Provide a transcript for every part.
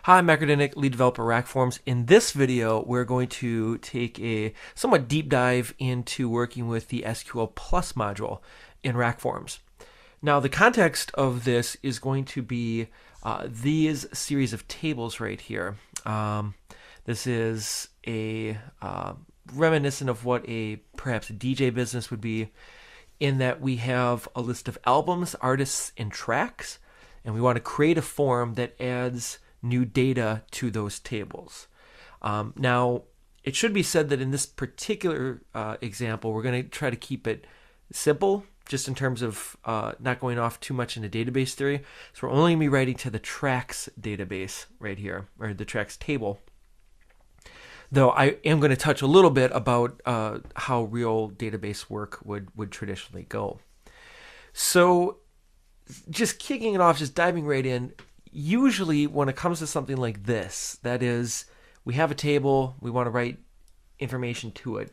Hi, I'm Macrodinic, lead developer Rackforms. In this video, we're going to take a somewhat deep dive into working with the SQL Plus module in Rackforms. Now, the context of this is going to be these series of tables right here. This is a reminiscent of what a perhaps a DJ business would be, in that we have a list of albums, artists, and tracks, and we want to create a form that adds new data to those tables. Now, it should be said that in this particular example, we're going to try to keep it simple, just in terms of not going off too much into database theory. So we're only going to be writing to the tracks database right here, or the tracks table. Though I am going to touch a little bit about how real database work would traditionally go. So just kicking it off, just diving right in, usually when it comes to something like this, that is, we have a table, we want to write information to it,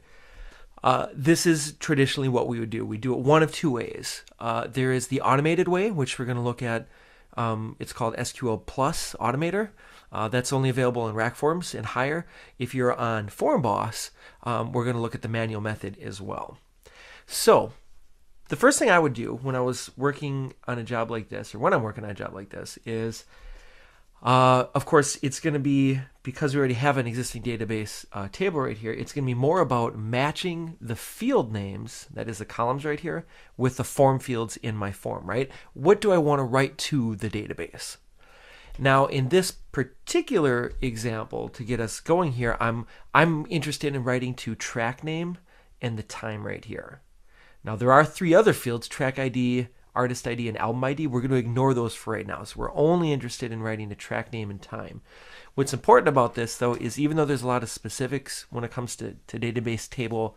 this is traditionally what we would do. We do it one of two ways. There is the automated way, which we're going to look at. It's called SQL Plus Automator. That's only available in Rackforms and higher. If you're on FormBoss, we're going to look at the manual method as well. So the first thing I would do when I was working on a job like this, or when I'm working on a job like this, is, of course, it's going to be, because we already have an existing database table right here, it's going to be more about matching the field names, that is the columns right here, with the form fields in my form, right? What do I want to write to the database? Now, in this particular example, to get us going here, I'm interested in writing to track name and the time right here. Now, there are three other fields: track ID, artist ID, and album ID. We're going to ignore those for right now. So we're only interested in writing the track name and time. What's important about this, though, is even though there's a lot of specifics when it comes to database table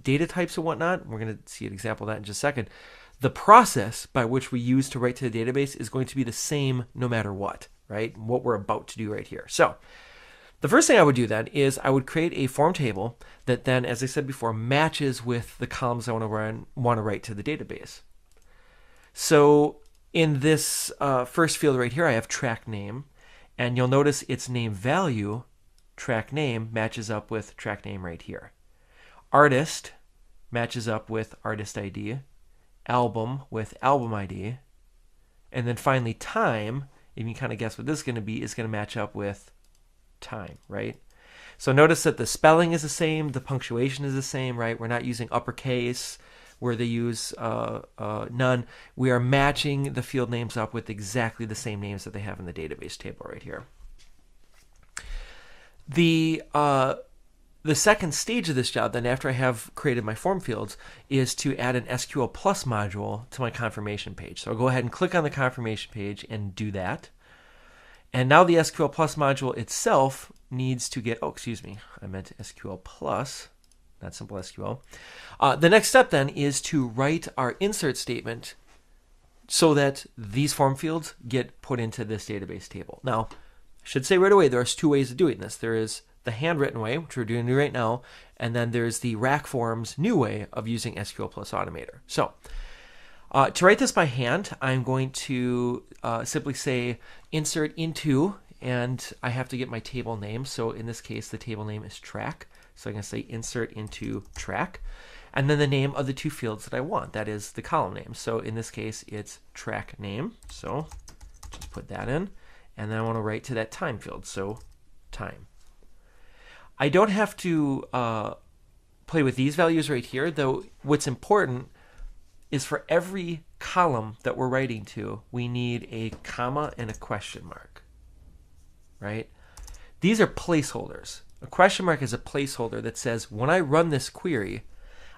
data types and whatnot, we're going to see an example of that in just a second, the process by which we use to write to the database is going to be the same no matter what, right? What we're about to do right here. So the first thing I would do then is I would create a form table that then, as I said before, matches with the columns I want to write to the database. So in this first field right here, I have track name, and you'll notice its name value, track name, matches up with track name right here. Artist matches up with artist ID, album with album ID, and then finally time, if you can kind of guess what this is going to be, is going to match up with time, right? So notice that the spelling is the same, the punctuation is the same, right? We're not using uppercase where they use none. We are matching the field names up with exactly the same names that they have in the database table right here. The second stage of this job, then, after I have created my form fields, is to add an SQL Plus module to my confirmation page. So I'll go ahead and click on the confirmation page and do that. And now the SQL Plus module itself needs to get, I meant SQL Plus, not simple SQL. The next step then is to write our insert statement so that these form fields get put into this database table. Now, I should say right away, there's two ways of doing this. There is the handwritten way, which we're doing right now, and then there's the Rackforms new way of using SQL Plus Automator. So to write this by hand, I'm going to simply say insert into, and I have to get my table name. So in this case, the table name is track. So I'm going to say insert into track, and then the name of the two fields that I want, that is the column name. So in this case, it's track name. So just put that in, and then I want to write to that time field. So time. I don't have to play with these values right here, though. What's important is for every column that we're writing to, we need a comma and a question mark, right? These are placeholders. A question mark is a placeholder that says, when I run this query,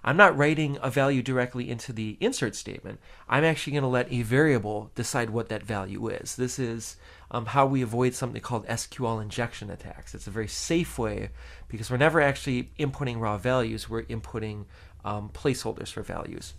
I'm not writing a value directly into the insert statement. I'm actually going to let a variable decide what that value is. This is how we avoid something called SQL injection attacks. It's a very safe way, because we're never actually inputting raw values. We're inputting placeholders for values.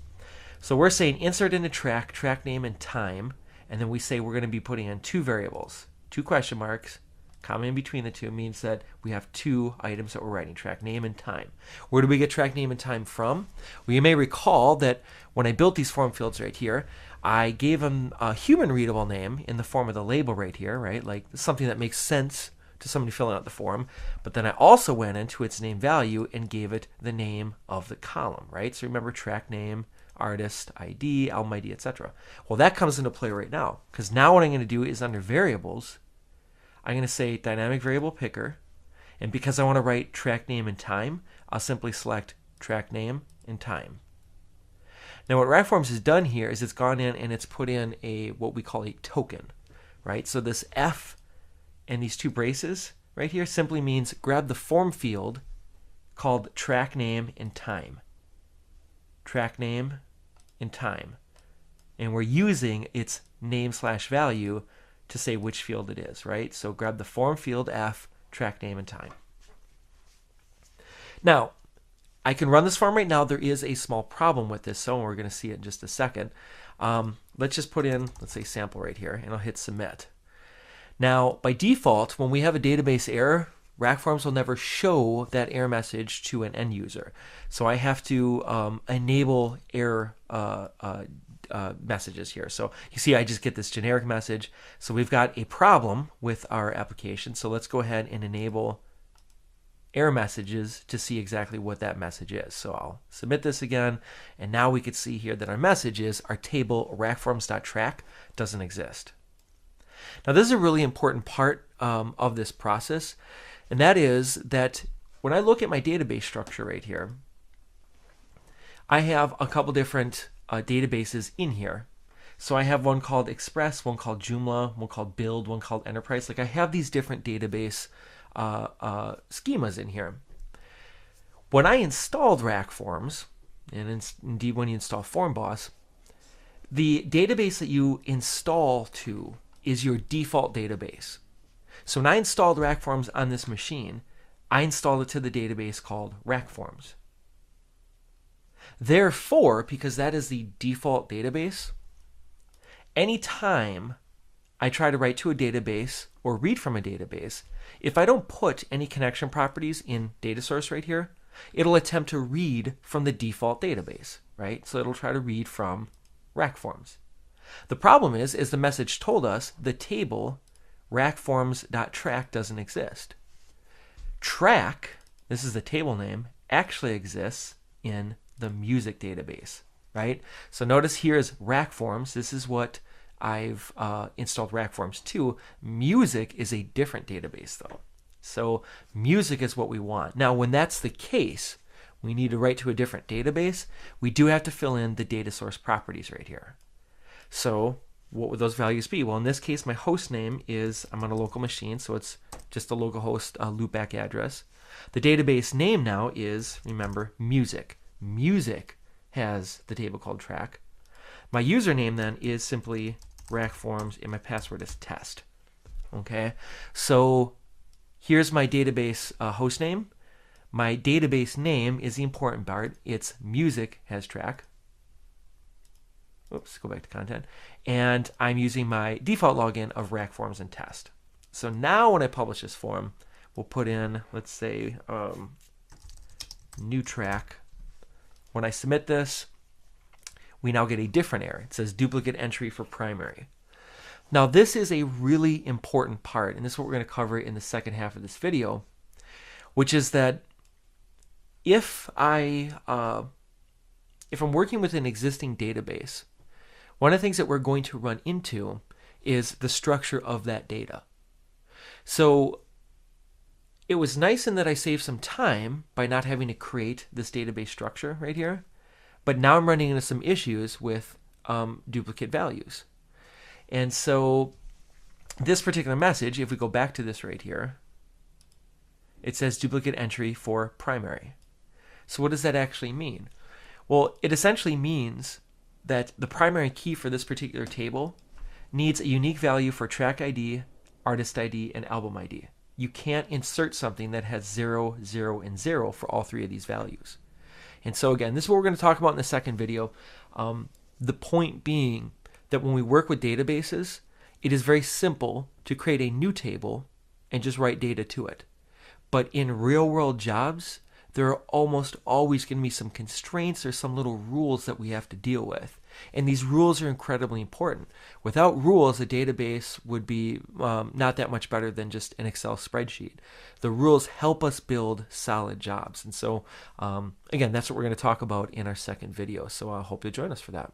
So we're saying insert into track, track name, and time, and then we say we're going to be putting in two variables, two question marks. Comma in between the two means that we have two items that we're writing, track name and time. Where do we get track name and time from? Well, you may recall that when I built these form fields right here, I gave them a human readable name in the form of the label right here, right? Like something that makes sense to somebody filling out the form. But then I also went into its name value and gave it the name of the column, right? So remember track name, artist ID, album ID, etc. Well, that comes into play right now, because now what I'm going to do is under variables, I'm going to say dynamic variable picker. And because I want to write track name and time, I'll simply select track name and time. Now what Rackforms has done here is it's gone in and it's put in what we call a token, right? So this F and these two braces right here simply means grab the form field called track name and time. Track name and time. And we're using its name/value to say which field it is, right? So grab the form field F, track name and time. Now, I can run this form right now. There is a small problem with this, so we're going to see it in just a second. Let's just put in, let's say, sample right here, and I'll hit submit. Now, by default, when we have a database error, Rackforms will never show that error message to an end user. So I have to enable error messages here. So you see I just get this generic message. So we've got a problem with our application. So let's go ahead and enable error messages to see exactly what that message is. So I'll submit this again, and now we can see here that our message is our table rackforms.track doesn't exist. Now this is a really important part of this process, and that is that when I look at my database structure right here, I have a couple different databases in here. So I have one called Express, one called Joomla, one called Build, one called Enterprise. Like I have these different database schemas in here. When I installed Rackforms, and indeed when you install FormBoss, the database that you install to is your default database. So when I installed Rackforms on this machine, I installed it to the database called Rackforms. Therefore, because that is the default database, anytime I try to write to a database or read from a database, if I don't put any connection properties in data source right here, it'll attempt to read from the default database, right? So it'll try to read from Rackforms. The problem is the message told us the table rackforms.track doesn't exist. Track, this is the table name, actually exists in the music database, right? So notice here is Rackforms. This is what I've installed Rackforms to. Music is a different database though. So music is what we want. Now when that's the case, we need to write to a different database. We do have to fill in the data source properties right here. So what would those values be? Well, in this case, my host name is, I'm on a local machine, so it's just a localhost loopback address. The database name now is, remember, music. Music has the table called track. My username then is simply Rackforms, and my password is test. Okay, so here's my database host name. My database name is the important part. It's music has track. Oops, go back to content. And I'm using my default login of Rackforms and test. So now when I publish this form, we'll put in, let's say, new track. When I submit this, we now get a different error. It says duplicate entry for primary. Now this is a really important part, and this is what we're going to cover in the second half of this video, which is that if I'm working with an existing database, one of the things that we're going to run into is the structure of that data. So it was nice in that I saved some time by not having to create this database structure right here, but now I'm running into some issues with duplicate values. And so this particular message, if we go back to this right here, it says duplicate entry for primary. So what does that actually mean? Well, it essentially means that the primary key for this particular table needs a unique value for track ID, artist ID, and album ID. You can't insert something that has 0, 0, and 0 for all three of these values. And so again, this is what we're going to talk about in the second video. The point being that when we work with databases, it is very simple to create a new table and just write data to it. But in real-world jobs, there are almost always going to be some constraints or some little rules that we have to deal with. And these rules are incredibly important. Without rules, a database would be not that much better than just an Excel spreadsheet. The rules help us build solid jobs. And so, again, that's what we're going to talk about in our second video. So I hope you'll join us for that.